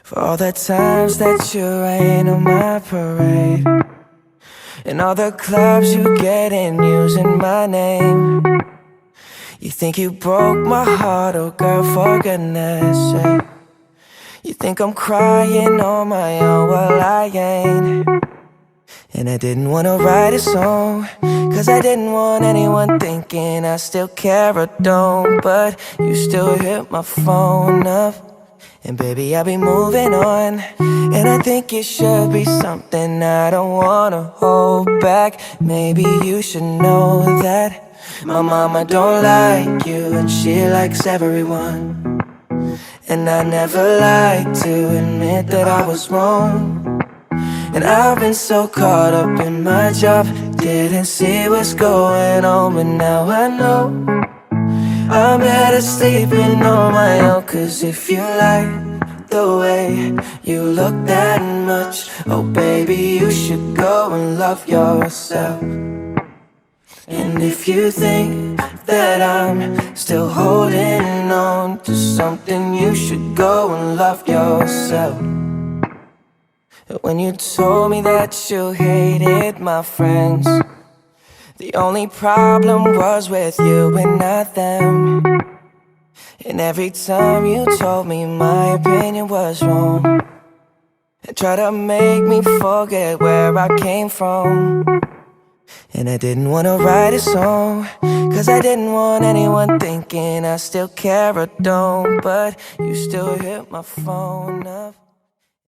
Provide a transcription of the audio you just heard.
For all the times that you rain on my parade, and all the clubs you get in using my name. You think you broke my heart, oh girl, for goodness sake. You think I'm crying on my own, well I ain't. And I didn't wanna write a song, cause I didn't want anyone thinking I still care or don't. But you still hit my phone up, and baby, I'll be moving on. And I think it should be something I don't wanna hold back. Maybe you should know that my mama don't like you, and she likes everyone. And I never like to admit that I was wrong. And I've been so caught up in my job, didn't see what's going on. But now I know I'm better sleeping on my own. Cause if you like the way you look that much, oh baby, you should go and love yourself. And if you think that I'm still holding on to something, you should go and love yourself. When you told me that you hated my friends, the only problem was with you and not them. And every time you told me my opinion was wrong, and tried to make me forget where I came from. And I didn't wanna write a song, cause I didn't want anyone thinking I still care or don't. But you still hit my phone up.